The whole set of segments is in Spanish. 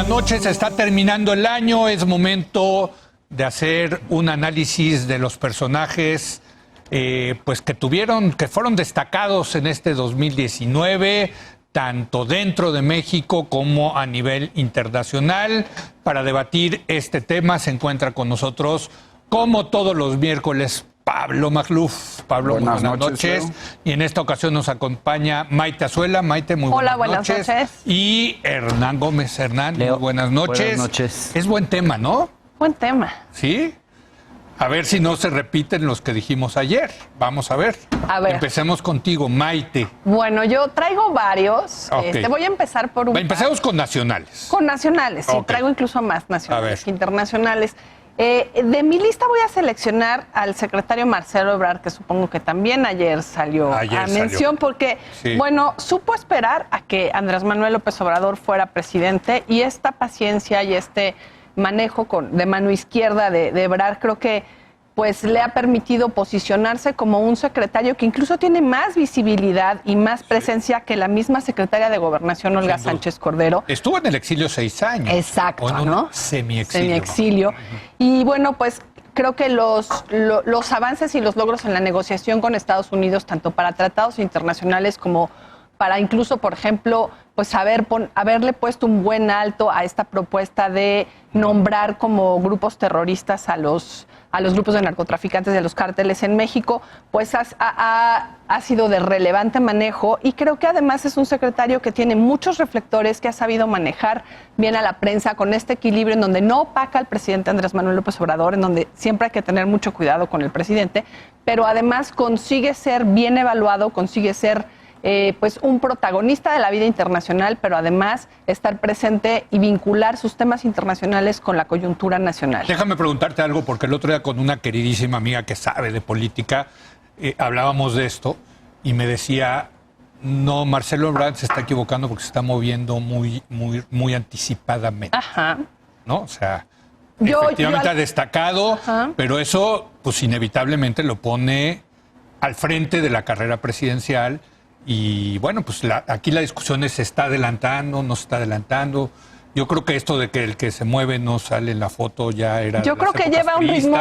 buenas noches. Está terminando el año, es momento de hacer un análisis de los personajes pues que fueron destacados en este 2019, tanto dentro de México como a nivel internacional. Para debatir este tema se encuentra con nosotros, como todos los miércoles, Pablo Magluf. Pablo, buenas noches. Y en esta ocasión nos acompaña Maite Azuela. Maite, muy buenas noches. Y Hernán Gómez. Hernán, Leo, muy buenas noches. Buenas noches. Es buen tema, ¿no? Buen tema. ¿Sí? A ver si no se repiten los que dijimos ayer. Vamos a ver. Empecemos contigo, Maite. Bueno, yo traigo varios. Okay. Voy a empezar por un... Empecemos con nacionales. Con nacionales, sí. Traigo incluso más nacionales que internacionales. De mi lista voy a seleccionar al secretario Marcelo Ebrard, que supongo que también ayer salió a mención, porque, bueno, supo esperar a que Andrés Manuel López Obrador fuera presidente, y esta paciencia y este manejo de mano izquierda de Ebrard creo que pues le ha permitido posicionarse como un secretario que incluso tiene más visibilidad y más presencia que la misma secretaria de Gobernación, Olga Sánchez Cordero. Estuvo en el exilio 6 años. Exacto, ¿no? Semiexilio. Semiexilio. Y bueno, pues creo que los avances y los logros en la negociación con Estados Unidos, tanto para tratados internacionales como para incluso, por ejemplo, pues haberle puesto un buen alto a esta propuesta de nombrar como grupos terroristas a los grupos de narcotraficantes de los cárteles en México, pues ha sido de relevante manejo, y creo que además es un secretario que tiene muchos reflectores, que ha sabido manejar bien a la prensa con este equilibrio en donde no opaca al presidente Andrés Manuel López Obrador, en donde siempre hay que tener mucho cuidado con el presidente, pero además consigue ser bien evaluado, consigue ser pues un protagonista de la vida internacional, pero además estar presente y vincular sus temas internacionales con la coyuntura nacional. Déjame preguntarte algo, porque el otro día con una queridísima amiga que sabe de política hablábamos de esto y me decía, no, Marcelo Ebrard se está equivocando porque se está moviendo muy anticipadamente. Ajá. ¿No? O sea, efectivamente ha destacado, pero eso pues inevitablemente lo pone al frente de la carrera presidencial. Y bueno, pues aquí la discusión es: ¿se está adelantando, no se está adelantando? Yo creo que esto de que el que se mueve no sale en la foto ya era... Yo creo que lleva un ritmo...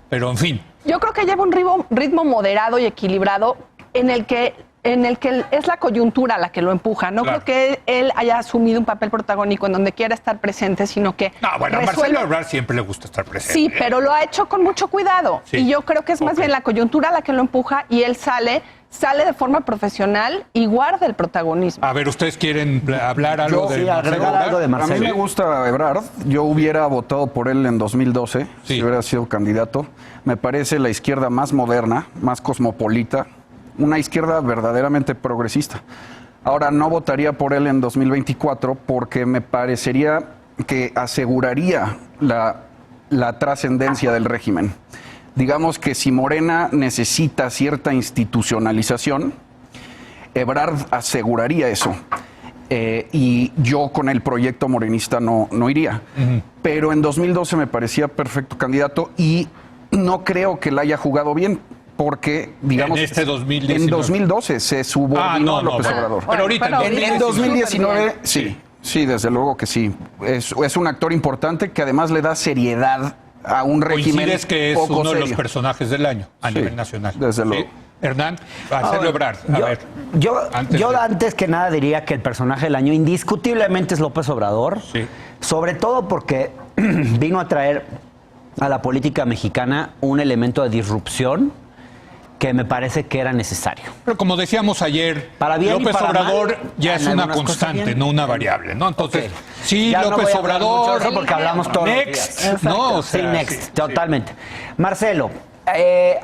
Pero en fin. Yo creo que lleva un ritmo moderado y equilibrado en el que es la coyuntura la que lo empuja. No creo que él haya asumido un papel protagónico en donde quiera estar presente, sino que... No, bueno, a Marcelo Ebrard siempre le gusta estar presente. Sí, pero lo ha hecho con mucho cuidado. Sí. Y yo creo que es más bien la coyuntura la que lo empuja, y él sale de forma profesional y guarda el protagonismo. A ver, ¿ustedes quieren hablar algo de Marcelo? A mí me gusta Ebrard. Yo hubiera votado por él en 2012, si hubiera sido candidato. Me parece la izquierda más moderna, más cosmopolita, una izquierda verdaderamente progresista. Ahora, no votaría por él en 2024 porque me parecería que aseguraría la trascendencia del régimen. Digamos que si Morena necesita cierta institucionalización, Ebrard aseguraría eso. Y yo con el proyecto morenista no iría. Pero en 2012 me parecía perfecto candidato, y no creo que la haya jugado bien, porque, digamos, en 2019. En 2012 se subordinó a López Obrador. Pero ahorita, en 2019, sí, desde luego que sí. Es un actor importante que además le da seriedad a un régimen. ¿Coincides que es uno de los personajes del año a nivel nacional? Desde luego. Hernán, Marcelo Ebrard, yo antes que nada diría que el personaje del año indiscutiblemente es López Obrador, sobre todo porque vino a traer a la política mexicana un elemento de disrupción que me parece que era necesario. Pero como decíamos ayer, López Obrador ya es una constante, no una variable, ¿no? Entonces, sí, ya López no Obrador, mucho porque hablamos todos next, los días. ¿no? O sea, sí, next, totalmente. Marcelo,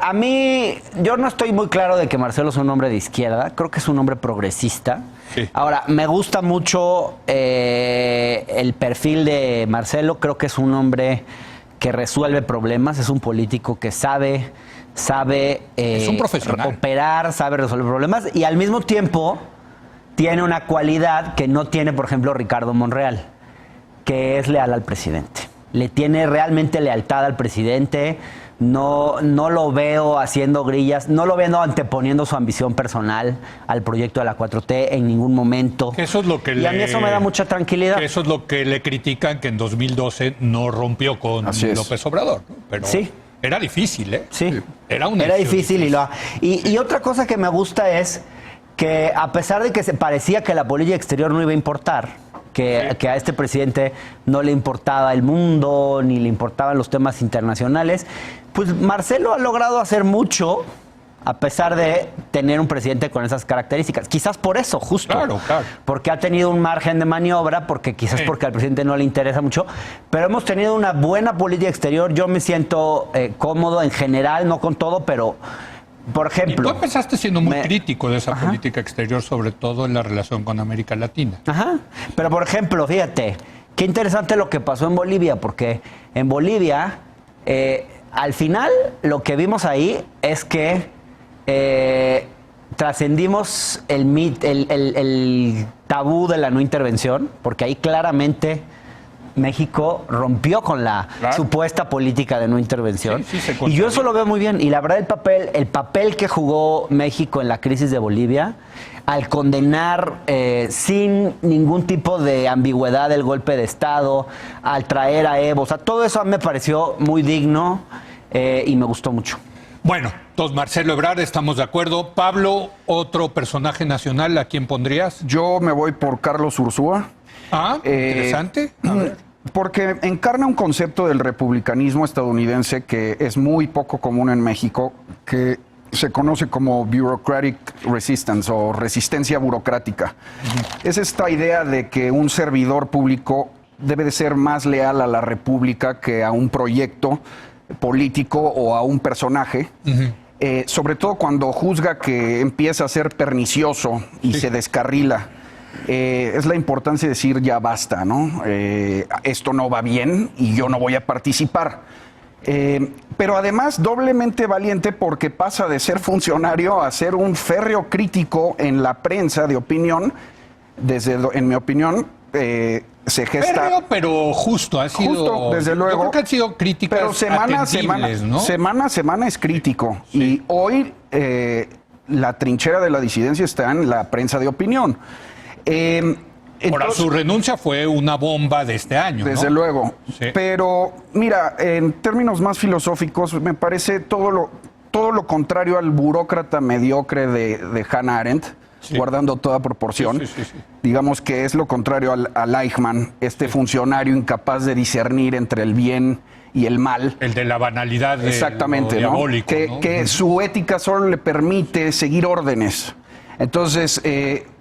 a mí, yo no estoy muy claro de que Marcelo es un hombre de izquierda, creo que es un hombre progresista. Sí. Ahora, me gusta mucho el perfil de Marcelo, creo que es un hombre que resuelve problemas, es un político que sabe es un profesional. Operar, sabe resolver problemas, y al mismo tiempo tiene una cualidad que no tiene, por ejemplo, Ricardo Monreal, que es leal al presidente. Le tiene realmente lealtad al presidente, No lo veo haciendo grillas, no lo veo anteponiendo su ambición personal al proyecto de la 4T en ningún momento. Eso es lo que y a mí eso me da mucha tranquilidad. Eso es lo que le critican, que en 2012 no rompió con López Obrador, ¿no? Pero sí. Era difícil, ¿eh? Sí. Era difícil. Y otra cosa que me gusta es que a pesar de que se parecía que la política exterior no iba a importar, que a este presidente no le importaba el mundo, ni le importaban los temas internacionales, pues Marcelo ha logrado hacer mucho a pesar de tener un presidente con esas características. Quizás por eso, justo. Claro. Porque ha tenido un margen de maniobra, porque al presidente no le interesa mucho, pero hemos tenido una buena política exterior. Yo me siento cómodo en general, no con todo, pero... Por ejemplo... Y tú empezaste siendo muy crítico de esa política exterior, sobre todo en la relación con América Latina. Ajá. Pero, por ejemplo, fíjate, qué interesante lo que pasó en Bolivia, porque en Bolivia, al final, lo que vimos ahí es que trascendimos el tabú de la no intervención, porque ahí claramente México rompió con la supuesta política de no intervención. Y yo eso lo veo muy bien. Y la verdad, el papel que jugó México en la crisis de Bolivia, al condenar sin ningún tipo de ambigüedad el golpe de Estado, al traer a Evo, o sea, todo eso me pareció muy digno y me gustó mucho. Bueno, entonces Marcelo Ebrard, estamos de acuerdo. Pablo, otro personaje nacional, ¿a quién pondrías? Yo me voy por Carlos Ursúa. Interesante. A ver. Porque encarna un concepto del republicanismo estadounidense que es muy poco común en México, que se conoce como bureaucratic resistance o resistencia burocrática. Es esta idea de que un servidor público debe de ser más leal a la república que a un proyecto político o a un personaje. Sobre todo cuando juzga que empieza a ser pernicioso y se descarrila. Es la importancia de decir ya basta, ¿no? Esto no va bien y yo no voy a participar. Pero además doblemente valiente porque pasa de ser funcionario a ser un férreo crítico en la prensa de opinión. En mi opinión, se gesta... Férreo, pero justo, ha sido... Justo, desde luego. Yo creo que han sido críticas pero semana a semana es crítico. Sí. Y hoy la trinchera de la disidencia está en la prensa de opinión. Ahora, su renuncia fue una bomba de este año, desde luego. Sí. Pero, mira, en términos más filosóficos, me parece todo lo contrario al burócrata mediocre de Hannah Arendt, guardando toda proporción. Sí. Digamos que es lo contrario al Eichmann, funcionario incapaz de discernir entre el bien y el mal. El de la banalidad de exactamente, lo diabólico, ¿no? Que su ética solo le permite seguir órdenes. Entonces,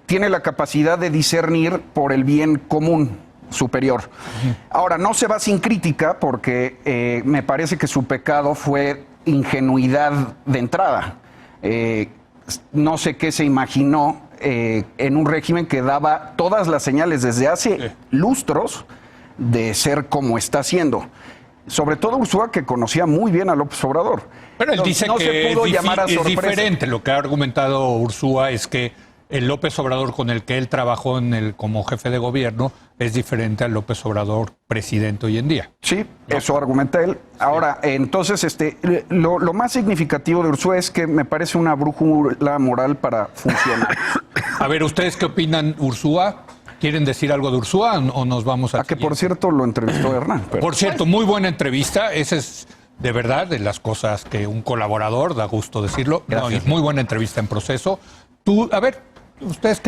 tiene la capacidad de discernir por el bien común superior. Ahora, no se va sin crítica porque me parece que su pecado fue ingenuidad de entrada. No sé qué se imaginó en un régimen que daba todas las señales desde hace lustros de ser como está haciendo. Sobre todo Ursúa, que conocía muy bien a López Obrador. Pero él dice que es diferente. Lo que ha argumentado Ursúa es que el López Obrador con el que él trabajó como jefe de gobierno es diferente al López Obrador presidente hoy en día. Sí, ¿no? Eso argumenta él. Ahora, entonces, lo más significativo de Ursúa es que me parece una brújula moral para funcionar. A ver, ¿ustedes qué opinan, Ursúa? ¿Quieren decir algo de Ursúa o nos vamos a... que por cierto lo entrevistó Hernán. Pero... Por cierto, muy buena entrevista. Esa es de verdad de las cosas que un colaborador, da gusto decirlo. Gracias. Muy buena entrevista en proceso. Tú, a ver...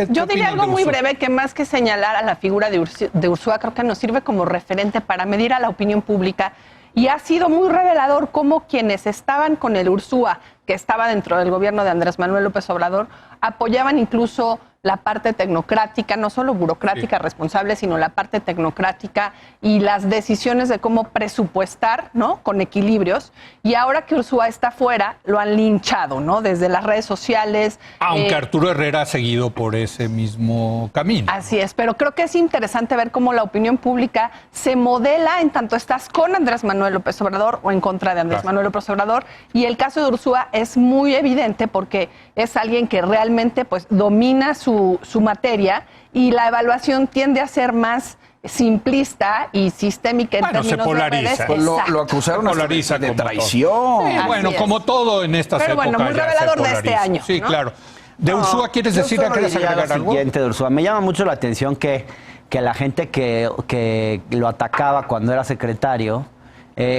Yo diría algo muy breve, que más que señalar a la figura de Ursúa, creo que nos sirve como referente para medir a la opinión pública. Y ha sido muy revelador cómo quienes estaban con el Ursúa, que estaba dentro del gobierno de Andrés Manuel López Obrador, apoyaban incluso la parte tecnocrática, no solo burocrática responsable, sino la parte tecnocrática y las decisiones de cómo presupuestar, ¿no? Con equilibrios. Y ahora que Ursúa está fuera, lo han linchado, ¿no? Desde las redes sociales. Aunque Arturo Herrera ha seguido por ese mismo camino. Así es, pero creo que es interesante ver cómo la opinión pública se modela en tanto estás con Andrés Manuel López Obrador o en contra de Andrés Manuel López Obrador. Y el caso de Ursúa es muy evidente porque es alguien que realmente pues domina su materia y la evaluación tiende a ser más simplista y sistémica en Bueno, se términos polariza. de redes. Pues lo Exacto. acusaron hasta Polariza de como todo. traición. Sí, bueno, Así es. como todo en estas Pero épocas. bueno, muy ya se revelador de este polariza. año, Sí, ¿no? claro. De Ursúa, ¿quieres decir? Yo solo ¿Quieres diría agregar lo algo? siguiente de Ursúa. Me llama mucho la atención que la gente que lo atacaba cuando era secretario,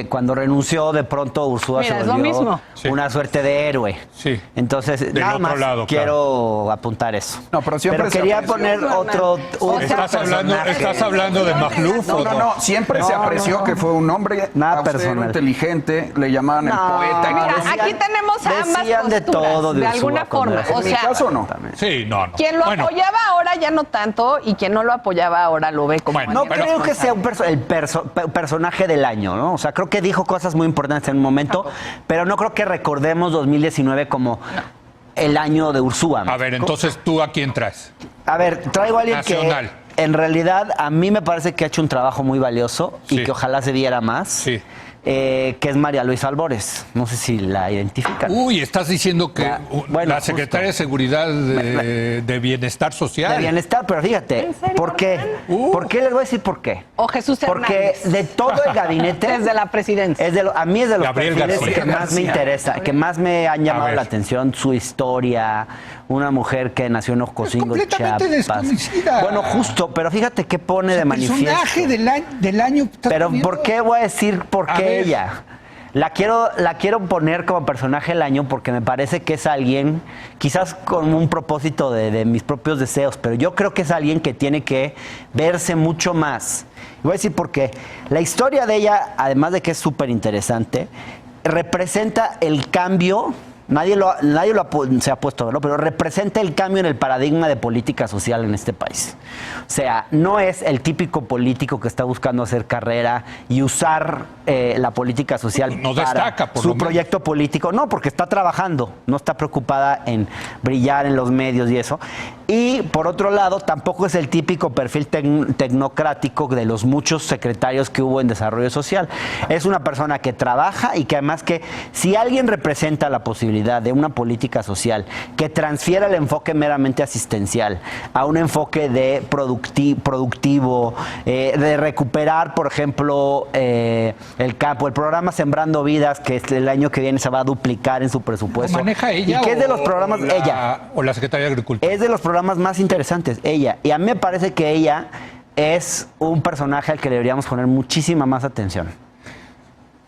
cuando renunció, de pronto Ursúa Mira, se es lo volvió mismo. Sí. una suerte de héroe. Sí. Entonces, Del nada otro más lado, quiero apuntar eso. No, pero siempre se quería apreció. poner otro ¿Estás hablando de Magluf o No, siempre se apreció que fue un hombre Nada austero, personal. inteligente, le llamaban el poeta. y Mira, todo eso. aquí tenemos ambas decían de posturas, todo de de Ursúa alguna cuando forma. era O En mi sea, caso, no. Sí, no. quien lo Bueno, apoyaba ahora ya no tanto y quien no lo apoyaba ahora lo ve como Bueno, No alguien creo que sea responsable. el personaje del año, ¿no? O sea, creo que dijo cosas muy importantes en un momento, pero no creo que recordemos 2019 como el año de Ursúa. a ver, entonces, ¿tú a quién traes? A ver, traigo a alguien Nacional. que en realidad a mí me parece que ha hecho un trabajo muy valioso y Sí. que ojalá se viera más, Sí. que es María Luisa Albores. No sé si la identifican. Uy, estás diciendo que Bueno, la secretaria de Seguridad de Bienestar Social. De bienestar, pero fíjate, ¿En serio, ¿por qué? Hernán? ¿Por qué les voy a decir por qué? O Jesús Porque Hernández. de todo el gabinete Desde la presidencia. a mí es de los Gabriel perfiles García. que más me interesa, que más me han llamado ver. la atención, su historia, una mujer que nació en Ocosingo, completamente Chiapas. desconocida. Bueno, justo, pero fíjate qué pone de manifiesto. Personaje del año. ¿estás Pero poniendo? ¿por qué voy a decir por A qué ver. ella? La quiero poner como personaje del año porque me parece que es alguien, quizás con un propósito de mis propios deseos, pero yo creo que es alguien que tiene que verse mucho más. Y voy a decir por qué. La historia de ella, además de que es súper interesante, representa el cambio. Nadie se ha puesto a verlo, pero representa el cambio en el paradigma de política social en este país. O sea, no es el típico político que está buscando hacer carrera y usar la política social No para destaca, por su lo menos. proyecto político. No, porque está trabajando, no está preocupada en brillar en los medios y eso. Y por otro lado, tampoco es el típico perfil tecnocrático de los muchos secretarios que hubo en desarrollo social. Es una persona que trabaja y que además que si alguien representa la posibilidad de una política social que transfiera el enfoque meramente asistencial a un enfoque de productivo, de recuperar, por ejemplo, el campo, el programa Sembrando Vidas, que el año que viene se va a duplicar en su presupuesto. ¿Lo maneja ella? Y que es de los programas, O la Secretaría de Agricultura. es de los programas más interesantes, ella. Y a mí me parece que ella es un personaje al que le deberíamos poner muchísima más atención.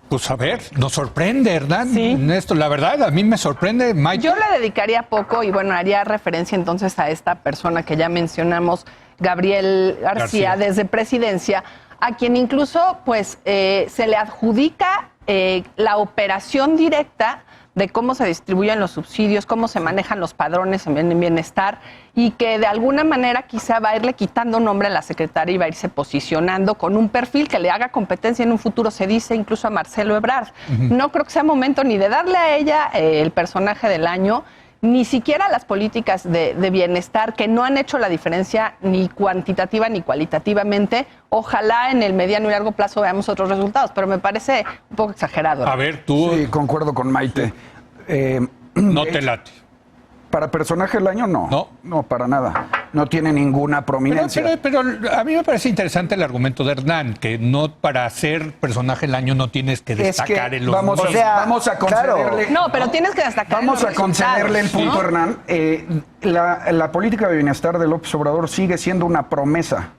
Pues a ver, nos sorprende, Hernán. Sí. Esto, la verdad, a mí me sorprende, Mike. Yo le dedicaría poco y bueno, haría referencia entonces a esta persona que ya mencionamos, Gabriel García. Desde Presidencia, a quien incluso pues se le adjudica la operación directa de cómo se distribuyen los subsidios, cómo se manejan los padrones en bienestar y que de alguna manera quizá va a irle quitando nombre a la secretaria y va a irse posicionando con un perfil que le haga competencia en un futuro, se dice incluso a Marcelo Ebrard. No creo que sea momento ni de darle a ella el personaje del año, ni siquiera las políticas de bienestar que no han hecho la diferencia ni cuantitativa ni cualitativamente. Ojalá en el mediano y largo plazo veamos otros resultados, pero me parece un poco exagerado. A ver, tú Sí, concuerdo con Maite. no te late. Para personaje del año, no. No. No, para nada. No tiene ninguna prominencia. Pero a mí me parece interesante el argumento de Hernán, que no para ser personaje del año no tienes que Es que destacar en los vamos, números. O sea, vamos a concederle... No, pero tienes que destacar. Vamos los a concederle el resultados, punto, ¿no? Hernán. La política de bienestar de López Obrador sigue siendo una promesa.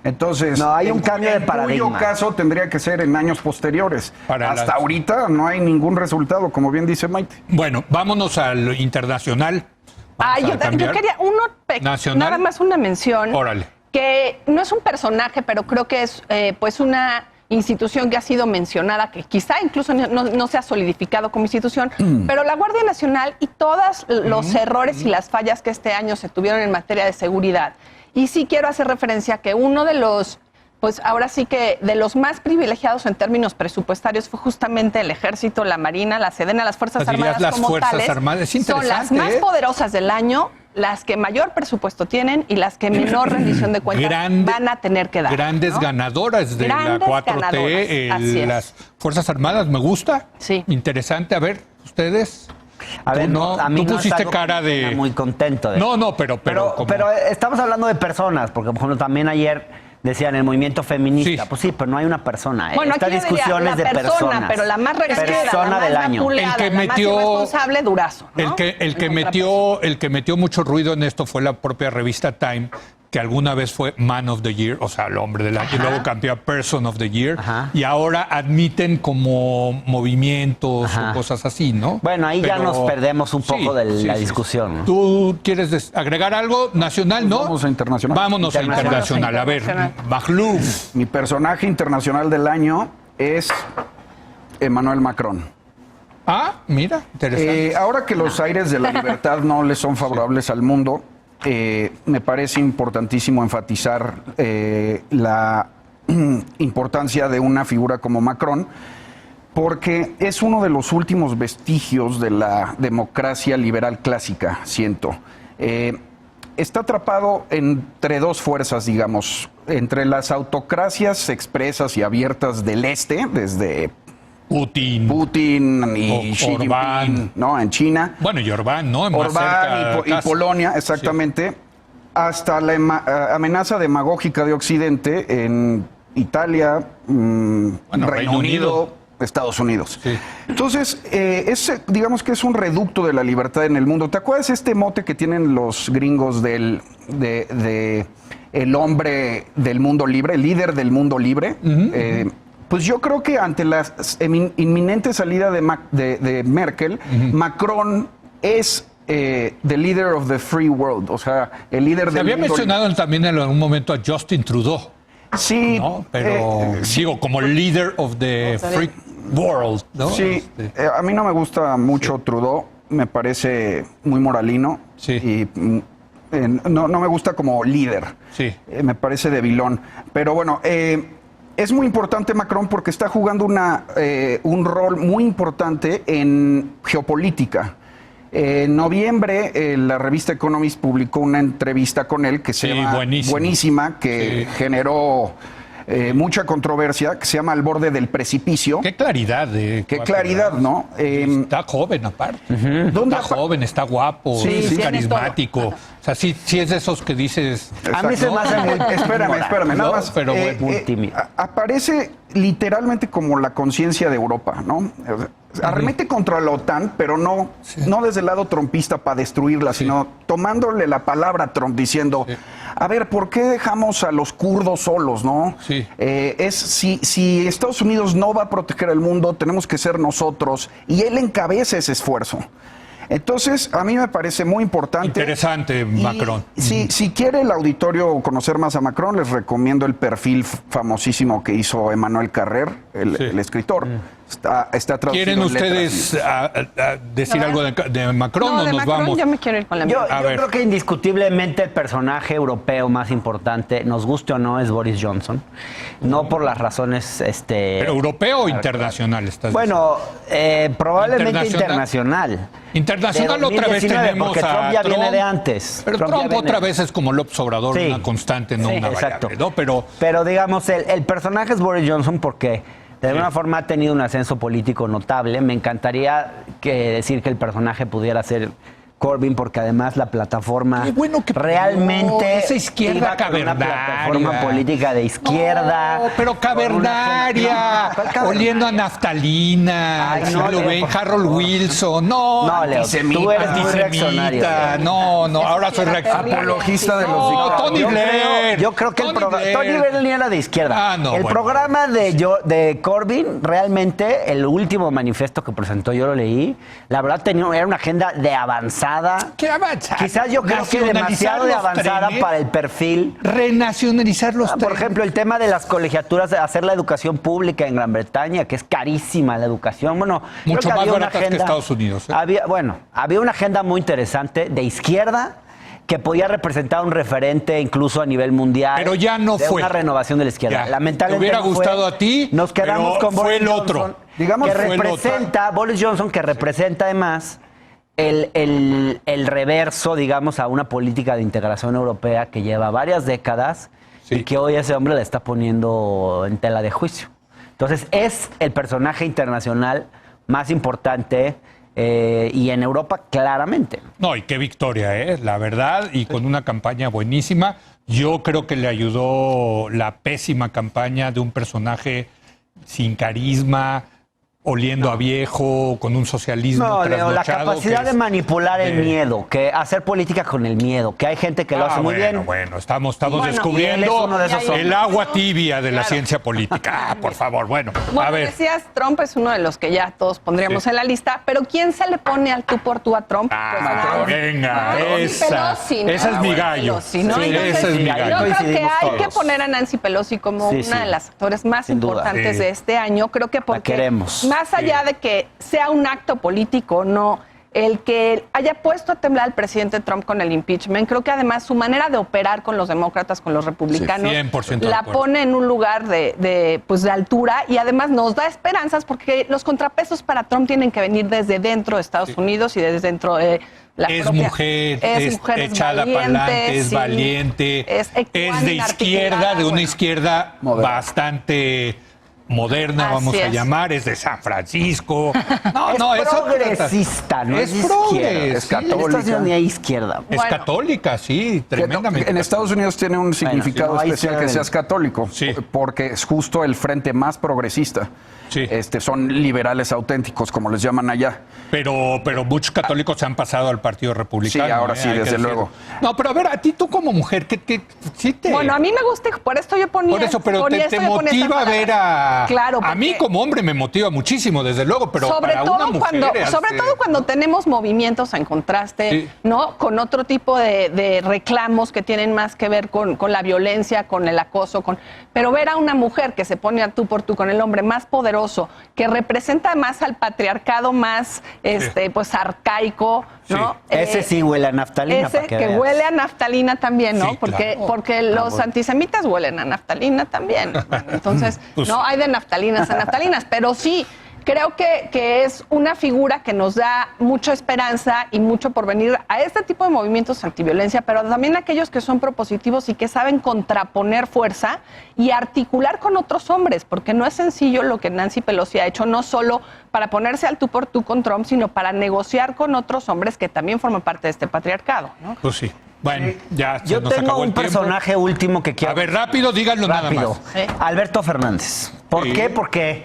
Entonces, No, hay un cambio de En paradigma. cuyo caso tendría que ser en años posteriores. Para Hasta las- ahorita no hay ningún resultado, como bien dice Maite. Bueno, vámonos a lo internacional. Ay, Vamos a yo cambiar. quería Nacional. nada más una mención. Órale. Que no es un personaje, pero creo que es pues una institución que ha sido mencionada, que quizá incluso no se ha solidificado como institución, pero la Guardia Nacional y todos los errores y las fallas que este año se tuvieron en materia de seguridad. Y sí quiero hacer referencia a que uno de los, pues ahora sí que de los más privilegiados en términos presupuestarios fue justamente el Ejército, la Marina, la Sedena, las Fuerzas Dirías Armadas las como Fuerzas tales. Armadas. Es Son las interesante, más ¿eh? poderosas del año, las que mayor presupuesto tienen y las que menor rendición de cuentas van a tener que dar. Grandes ¿no? ganadoras de Grandes la 4T, ganadoras, así es. las Fuerzas Armadas, me gusta. Sí. Interesante, a ver, ustedes. A ver, Tú no, a mí tú no es pusiste algo que cara me tenga de... muy contento de No, no, pero como- pero estamos hablando de personas, porque por ejemplo también ayer decían el movimiento feminista. Sí. Pues sí, pero no hay una persona. Bueno, Esta aquí yo diría discusión la es de persona, personas. pero la más reguera, Persona la más del año. vapuleada, El que la más metió- irresponsable, Durazo, ¿no? El que En metió mucho ruido en esto fue la propia revista Time, que alguna vez fue Man of the Year, o sea, el hombre del año, y luego cambió a Person of the Year, Ajá. y ahora admiten como movimientos Ajá. o cosas así, ¿no? Bueno, ahí ya nos perdemos un poco de la sí. discusión, ¿no? ¿Tú quieres agregar algo nacional, no? Vamos a internacional. Vámonos a internacional. A ver, Internacional. Magluf. Mi personaje internacional del año es Emmanuel Macron. Ah, mira, interesante. Ahora que los aires de la libertad no le son favorables al mundo, me parece importantísimo enfatizar la importancia de una figura como Macron, porque es uno de los últimos vestigios de la democracia liberal clásica, siento. Está atrapado entre dos fuerzas, digamos, entre las autocracias expresas y abiertas del este, desde Putin y Xi Orbán. Jinping, ¿no? En China. Bueno, y Orbán, ¿no? Más cerca Orbán y casi. Polonia, exactamente, hasta la amenaza demagógica de Occidente en Italia, Reino Unido, Estados Unidos. Sí. Entonces, digamos que es un reducto de la libertad en el mundo. ¿Te acuerdas este mote que tienen los gringos de el hombre del mundo libre, el líder del mundo libre? Pues yo creo que ante la inminente salida de Merkel, Macron es the leader of the free world, o sea, el líder Se del había mundo mencionado también en algún momento a Justin Trudeau, Sí, ¿no? Pero digo, como leader of the free world, ¿no? sí. A mí no me gusta mucho Trudeau, me parece muy moralino. Sí. Y no me gusta como líder. Sí. Me parece debilón. Pero bueno, es muy importante Macron porque está jugando un rol muy importante en geopolítica. En noviembre, la revista Economist publicó una entrevista con él que se llama Buenísima, que generó mucha controversia, que se llama Al borde del precipicio. Qué claridad. Qué claridad, ¿no? Está joven, aparte. Está joven, está guapo, Sí, es sí, carismático. O sea, sí es de esos que dices... A mí se me hace muy... Espérame, nada más. Pero bueno. Aparece literalmente como la conciencia de Europa, ¿no? Arremete contra la OTAN, pero no desde el lado trumpista para destruirla, sino tomándole la palabra a Trump diciendo, a ver, ¿por qué dejamos a los kurdos solos, no? Sí. Si Estados Unidos no va a proteger el mundo, tenemos que ser nosotros. Y él encabeza ese esfuerzo. Entonces, a mí me parece muy importante. Interesante, Macron. Si quiere el auditorio conocer más a Macron, les recomiendo el perfil famosísimo que hizo Emmanuel Carrer, el escritor. Está traducido. ¿Quieren en letras ustedes decir algo de Macron o de nos Macron vamos? ya me quiero ir con la Yo mía. creo que indiscutiblemente el personaje europeo más importante, nos guste o no, es Boris Johnson. No por las razones... ¿Pero europeo o internacional estás Bueno, probablemente internacional. Internacional De otra vez 2019, tenemos porque a Trump ya viene de antes. Pero Trump ya Trump viene- otra vez es como López Obrador, Sí. una constante, no Sí, una exacto. variable, ¿no? Pero digamos, el personaje es Boris Johnson porque de alguna forma ha tenido un ascenso político notable. Me encantaría decir que el personaje pudiera ser Corbyn, porque además la plataforma Qué bueno que realmente esa izquierda iba con una cavernaria. plataforma política de izquierda. No, pero cavernaria, ¿Cuál cavernaria? oliendo a naftalina, Ay, al no, siglo Leo, XX, por Harold favor. Wilson, no, No, Leo, tú eres muy reaccionario. no, ahora soy reaccionario. Apologista de los No, dictadores. Tony Blair. Yo creo que Tony Blair ni era de izquierda. Ah, no, el bueno. programa de Corbyn, realmente, el último manifiesto que presentó, yo lo leí, la verdad era una agenda de avanzada. ¿Qué avanzada? Quizás yo creo que demasiado de avanzada para el perfil. Renacionalizar los Por trenes. ejemplo, el tema de las colegiaturas, de hacer la educación pública en Gran Bretaña, que es carísima la educación. Bueno, creo Mucho que más había una baratas que Estados Unidos, ¿eh? Había una agenda muy interesante de izquierda que podía representar un referente incluso a nivel mundial. Pero ya no de fue. una renovación de la izquierda. Ya. Lamentablemente Te hubiera no fue. gustado a ti, Nos quedamos pero con fue Boris el otro. Johnson, Digamos, que fue el otro. representa, Boris Johnson, que representa además el reverso, digamos, a una política de integración europea que lleva varias décadas y que hoy ese hombre la está poniendo en tela de juicio. Entonces, es el personaje internacional más importante y en Europa claramente. No, y qué victoria, la verdad, y con una campaña buenísima. Yo creo que le ayudó la pésima campaña de un personaje sin carisma, oliendo a viejo, con un socialismo No, Leo, la trasnochado, capacidad que de es- manipular el miedo, que hacer política con el miedo, que hay gente que lo hace muy bien. Bueno, estamos Bueno, y él es descubriendo uno de esos el hombres. agua tibia de la Claro. ciencia política. Por favor, bueno, Bueno, a ver. decías, Trump es uno de los que ya todos pondríamos Sí. en la lista, pero ¿quién se le pone al tú por tú a Trump? Ah, venga, Nancy esa. Pelosi, ¿no? Ese es mi gallo. Pelosi, ¿no? Sí, Entonces, ese es mi yo gallo. creo que Coincidimos hay que todos. poner a Nancy Pelosi como Sí, una sí. de las actores más Sin duda. importantes Sí. de este año. Creo que porque queremos. más allá de que sea un acto político, no, el que haya puesto a temblar al presidente Trump con el impeachment, creo que además su manera de operar con los demócratas, con los republicanos, 100% de la acuerdo. pone en un lugar de altura y además nos da esperanzas porque los contrapesos para Trump tienen que venir desde dentro de Estados Unidos y desde dentro de la Es propia- mujer, es echada para adelante, es sí, valiente, es de ecuánime, izquierda, articulada, de una bueno. izquierda Moderna. bastante moderna, Así vamos a es. llamar, es de San Francisco. No, Es no, es otra- progresista, no es, progre, izquierda. es sí. católica. En Estados Unidos ni hay izquierda. Es Bueno. católica, sí, Que no, tremendamente. en Estados Unidos tiene un significado no, ahí especial se que ven. seas católico, Sí. porque es justo el frente más progresista. Sí. Son liberales auténticos, como les llaman allá. Pero muchos católicos se han pasado al Partido Republicano. Sí, ahora sí, hay que desde decirlo. luego. No, pero a ver, a ti tú como mujer, ¿qué sí te... Bueno, a mí me gusta, por esto yo ponía. Por eso, pero ponía te esto, yo ponía esta motiva palabra. ver a... Claro, a mí porque- como hombre me motiva muchísimo, desde luego, pero sobre para todo una mujer... sobre todo cuando tenemos movimientos en contraste, Sí. ¿no? Con otro tipo de reclamos que tienen más que ver con la violencia, con el acoso, pero ver a una mujer que se pone a tú por tú con el hombre más poderoso, que representa más al patriarcado más pues arcaico, ¿no? Sí. Ese sí huele a naftalina. Ese para que veas. huele a naftalina también, ¿no? Sí, porque claro. porque los antisemitas huelen a naftalina también. Entonces, Pues- no hay de naftalinas a naftalinas, pero sí, creo que es una figura que nos da mucha esperanza y mucho por venir a este tipo de movimientos antiviolencia, pero también aquellos que son propositivos y que saben contraponer fuerza y articular con otros hombres, porque no es sencillo lo que Nancy Pelosi ha hecho, no solo para ponerse al tú por tú con Trump, sino para negociar con otros hombres que también forman parte de este patriarcado, ¿no? Pues sí. Bueno, ya se Yo nos tengo acabó un el tiempo. personaje último que quiero. A ver, rápido, díganlo nada Rápido. más. Sí. Alberto Fernández. ¿Por Sí. qué? Porque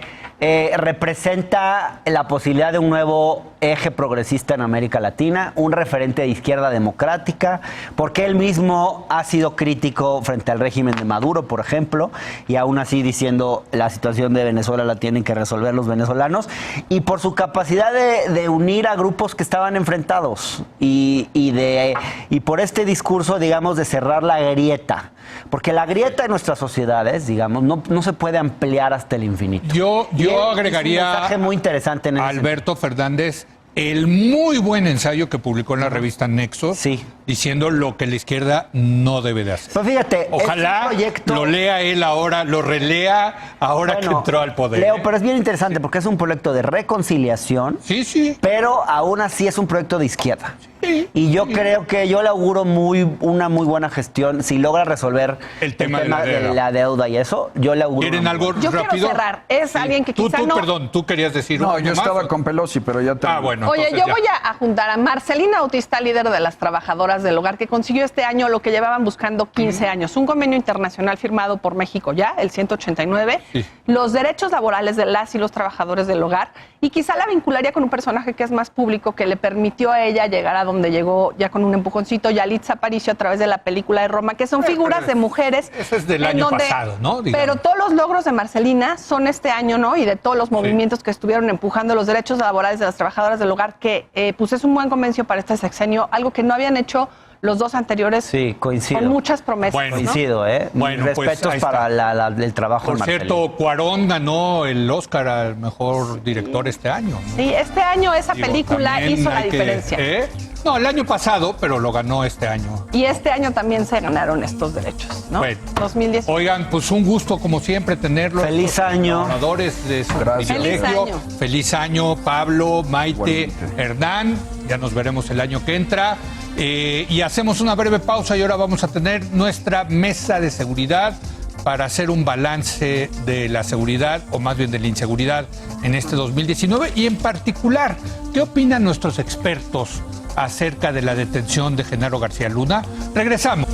representa la posibilidad de un nuevo eje progresista en América Latina, un referente de izquierda democrática, porque él mismo ha sido crítico frente al régimen de Maduro, por ejemplo, y aún así diciendo la situación de Venezuela la tienen que resolver los venezolanos, y por su capacidad de unir a grupos que estaban enfrentados y por este discurso, digamos, de cerrar la grieta. Porque la grieta de nuestras sociedades, digamos, no se puede ampliar hasta el infinito. Yo Y él hizo agregaría un mensaje muy interesante en a ese Alberto Fernández el muy buen ensayo que publicó en la revista Nexos, Sí. diciendo lo que la izquierda no debe de hacer. Pues fíjate, Ojalá es un proyecto... lo lea él ahora, lo relea ahora que Bueno, entró al poder. Leo, pero es bien interesante porque es un proyecto de reconciliación, Sí, sí. pero aún así es un proyecto de izquierda. Sí, Y yo sí. creo que yo le auguro una muy buena gestión. Si logra resolver El tema de la deuda y eso, yo le auguro. ¿Quieren una algo muy Yo rápido? quiero cerrar. Es Sí. alguien que Tú, quizá no... perdón, tú querías decir No, uno yo más? estaba con Pelosi, pero ya Ah, bueno. Oye, entonces yo ya. voy a juntar a Marcelina Bautista, líder de las trabajadoras del hogar, que consiguió este año lo que llevaban buscando 15 años, un convenio internacional firmado por México ya, el 189, Sí. los derechos laborales de las y los trabajadores del hogar, y quizá la vincularía con un personaje que es más público, que le permitió a ella llegar a donde llegó ya con un empujoncito, Yalitza Aparicio a través de la película de Roma, que son figuras de mujeres. Eso es del en año pasado, ¿no? Digamos. Pero todos los logros de Marcelina son este año, ¿no? Y de todos los movimientos que estuvieron empujando los derechos laborales de las trabajadoras del hogar, que pues es un buen convenio para este sexenio, algo que no habían hecho los dos anteriores. Sí, coincido. Con muchas promesas. Bueno, ¿no? Coincido, ¿eh? Bueno, Mis pues, respetos ahí para está. el trabajo Por de Marcelino. cierto, Cuarón ganó el Oscar al mejor director este año, ¿no? Sí, este año esa Digo, película también hizo la hay que- diferencia. ¿eh? No, el año pasado, pero lo ganó este año. Y este año también se ganaron estos derechos, ¿no? Bueno. 2010. Oigan, pues un gusto como siempre tenerlos. Feliz Los año. colaboradores de su Gracias. privilegio. Feliz año. Feliz año, Pablo, Maite, Igualmente. Hernán. Ya nos veremos el año que entra. Y hacemos una breve pausa y ahora vamos a tener nuestra mesa de seguridad para hacer un balance de la seguridad, o más bien de la inseguridad, en este 2019. Y en particular, ¿qué opinan nuestros expertos acerca de la detención de Genaro García Luna? Regresamos.